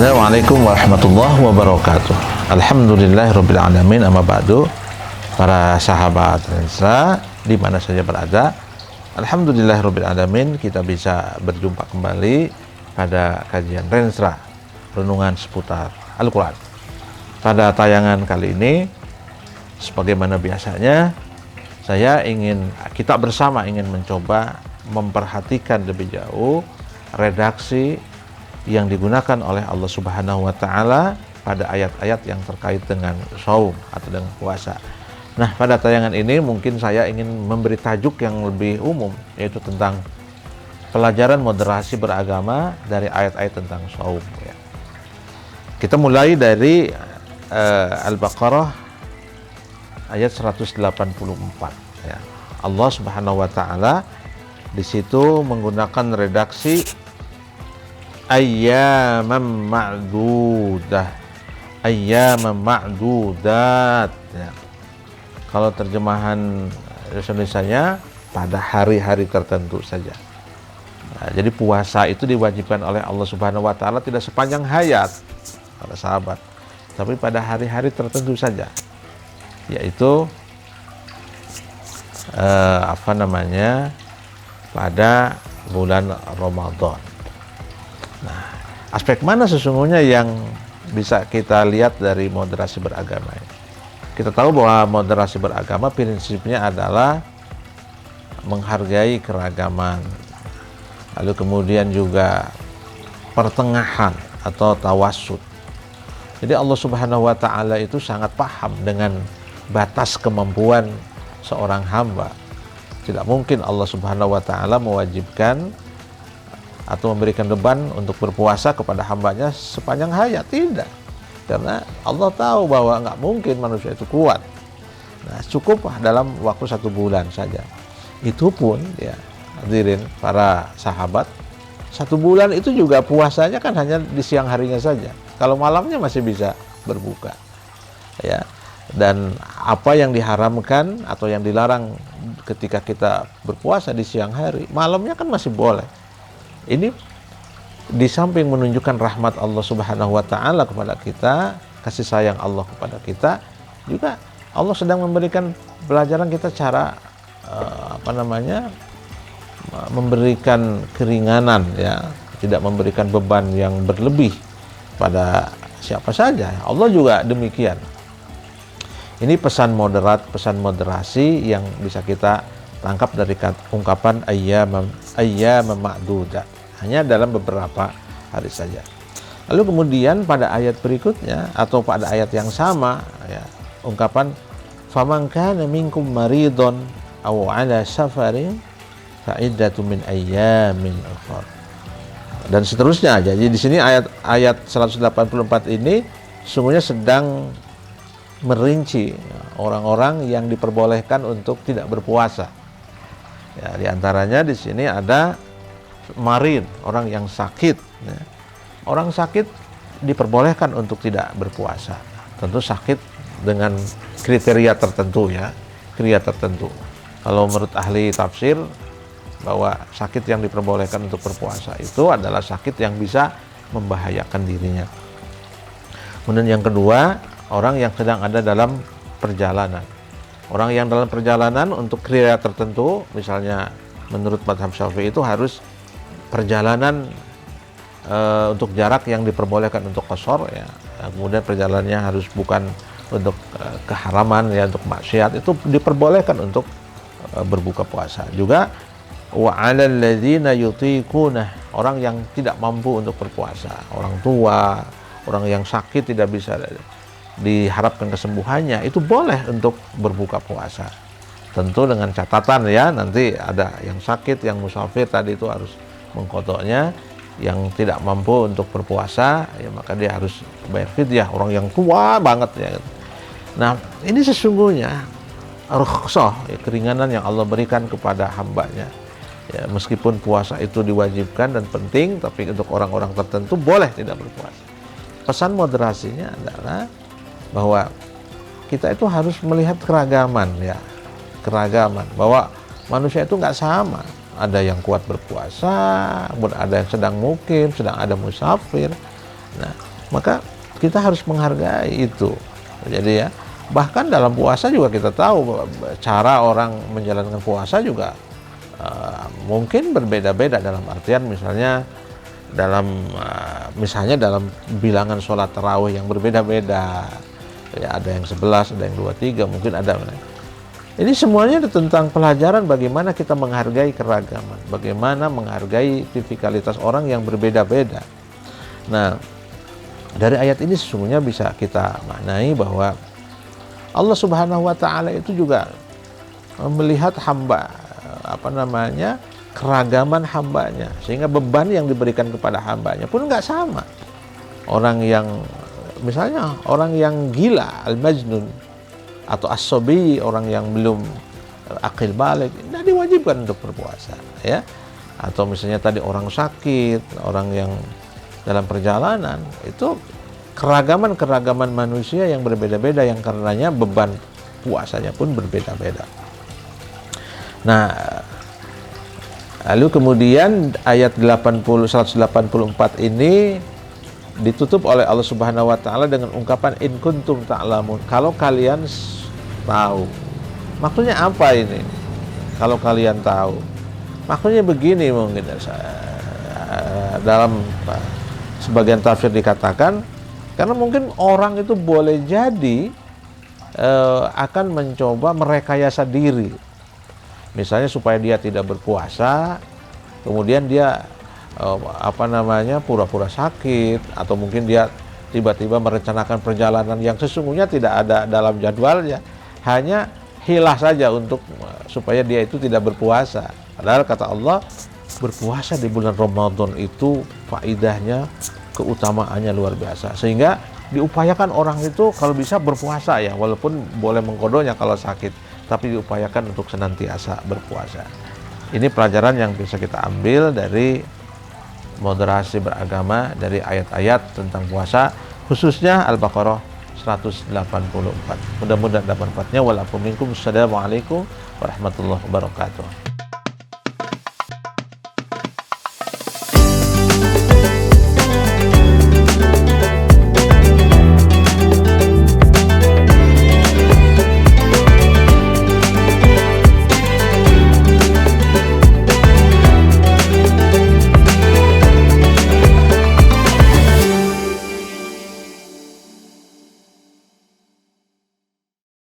Assalamualaikum warahmatullahi wabarakatuh. Alhamdulillahirabbil alamin, amma ba'du. Para sahabat Rensra di mana saja berada, alhamdulillahirabbil alamin, kita bisa berjumpa kembali pada kajian Rensra, renungan seputar Al-Qur'an. Pada tayangan kali ini, sebagaimana biasanya, kita bersama ingin mencoba memperhatikan lebih jauh redaksi yang digunakan oleh Allah Subhanahu wa Ta'ala pada ayat-ayat yang terkait dengan shaum atau dengan puasa. Nah, pada tayangan ini mungkin saya ingin memberi tajuk yang lebih umum, yaitu tentang pelajaran moderasi beragama dari ayat-ayat tentang shaum. Ya. Kita mulai dari Al-Baqarah ayat 184. Ya. Allah Subhanahu wa Ta'ala di situ menggunakan redaksi ayyaman ma'dudah, ayyaman ma'dudat. Ya. Kalau terjemahan Indonesia-nya pada hari-hari tertentu saja. Nah, jadi puasa itu diwajibkan oleh Allah Subhanahu wa Ta'ala tidak sepanjang hayat para sahabat, tapi pada hari-hari tertentu saja, yaitu pada bulan Ramadan. Nah, aspek mana sesungguhnya yang bisa kita lihat dari moderasi beragama ini? Kita tahu bahwa moderasi beragama prinsipnya adalah menghargai keragaman, lalu kemudian juga pertengahan atau tawassut. Jadi Allah Subhanahu wa Ta'ala itu sangat paham dengan batas kemampuan seorang hamba. Tidak mungkin Allah Subhanahu wa Ta'ala mewajibkan atau memberikan beban untuk berpuasa kepada hambanya sepanjang hayat. Tidak, karena Allah tahu bahwa nggak mungkin manusia itu kuat. Nah, cukup dalam waktu 1 bulan saja. Itu pun ya hadirin para sahabat, 1 bulan itu juga puasanya kan hanya di siang harinya saja. Kalau malamnya masih bisa berbuka, ya. Dan apa yang diharamkan atau yang dilarang ketika kita berpuasa di siang hari, malamnya kan masih boleh. Ini di samping menunjukkan rahmat Allah Subhanahu wa Ta'ala kepada kita, kasih sayang Allah kepada kita, juga Allah sedang memberikan pelajaran kita cara memberikan keringanan, ya, tidak memberikan beban yang berlebih pada siapa saja. Allah juga demikian. Ini pesan moderat, pesan moderasi yang bisa kita tangkap dari ungkapan ayyaman ma'dudah, hanya dalam beberapa hari saja. Lalu kemudian pada ayat berikutnya atau pada ayat yang sama, ya, ungkapan faman kana minkum maridun aw ala safarin fa iddatu min ayyamin ukhra, dan seterusnya. Jadi di sini ayat 184 ini sungguhnya sedang merinci orang-orang yang diperbolehkan untuk tidak berpuasa. Ya, di antaranya di sini ada marid, orang yang sakit. Ya. Orang sakit diperbolehkan untuk tidak berpuasa. Tentu sakit dengan kriteria tertentu, ya, kriteria tertentu. Kalau menurut ahli tafsir, bahwa sakit yang diperbolehkan untuk berpuasa itu adalah sakit yang bisa membahayakan dirinya. Kemudian yang kedua, orang yang sedang ada dalam perjalanan. Orang yang dalam perjalanan untuk kriteria tertentu, misalnya menurut mazhab Syafi'i itu harus perjalanan untuk jarak yang diperbolehkan untuk qashar, ya. Kemudian perjalanannya harus bukan untuk keharaman, ya, untuk maksiat, itu diperbolehkan untuk berbuka puasa. Juga wa 'alal ladzina yutiquna, orang yang tidak mampu untuk berpuasa, orang tua, orang yang sakit tidak bisa diharapkan kesembuhannya, itu boleh untuk berbuka puasa. Tentu dengan catatan, ya, nanti ada yang sakit, yang musafir tadi itu harus mengqadanya. Yang tidak mampu untuk berpuasa, ya, maka dia harus bayar fidyah, orang yang tua banget, ya. Nah, ini sesungguhnya rukhsah, ya, keringanan yang Allah berikan kepada hambanya. Ya, meskipun puasa itu diwajibkan dan penting, tapi untuk orang-orang tertentu boleh tidak berpuasa. Pesan moderasinya adalah bahwa kita itu harus melihat keragaman, ya, keragaman, bahwa manusia itu nggak sama. Ada yang kuat berpuasa, ada yang sedang mukim, sedang ada musafir. Nah, Maka kita harus menghargai itu. Jadi ya, bahkan dalam puasa juga kita tahu cara orang menjalankan puasa juga mungkin berbeda-beda, dalam artian misalnya dalam bilangan sholat tarawih yang berbeda-beda. Ya, ada yang 11, ada yang 23, mungkin ada. Ini semuanya tentang pelajaran bagaimana kita menghargai keragaman, bagaimana menghargai tipikalitas orang yang berbeda-beda. Nah, dari ayat ini sesungguhnya bisa kita maknai bahwa Allah Subhanahu wa taala itu juga melihat hamba, keragaman hambanya, sehingga beban yang diberikan kepada hambanya pun nggak sama. Orang yang misalnya orang yang gila, al-majnun, atau as-sabi, orang yang belum akil balik, tidak diwajibkan untuk berpuasa, ya. Atau misalnya tadi orang sakit, orang yang dalam perjalanan, itu keragaman manusia yang berbeda-beda, yang karenanya beban puasanya pun berbeda-beda. Nah, lalu kemudian ayat 184 ini ditutup oleh Allah Subhanahu wa taala dengan ungkapan in kuntum ta'lamun, kalau kalian tahu. Maksudnya apa ini? Kalau kalian tahu. Maksudnya begini, mungkin dalam sebagian tafsir dikatakan, karena mungkin orang itu boleh jadi akan mencoba merekayasa diri, misalnya supaya dia tidak berpuasa, kemudian dia pura-pura sakit, atau mungkin dia tiba-tiba merencanakan perjalanan yang sesungguhnya tidak ada dalam jadwalnya, hanya hilah saja untuk supaya dia itu tidak berpuasa. Padahal kata Allah, berpuasa di bulan Ramadan itu faidahnya, keutamaannya luar biasa, sehingga diupayakan orang itu kalau bisa berpuasa, ya, walaupun boleh mengkodonya kalau sakit, tapi diupayakan untuk senantiasa berpuasa. Ini pelajaran yang bisa kita ambil dari moderasi beragama, dari ayat-ayat tentang puasa, khususnya Al-Baqarah 184. Mudah-mudahan dapat manfaatnya. Walakum minkum. Assalamualaikum warahmatullahi wabarakatuh.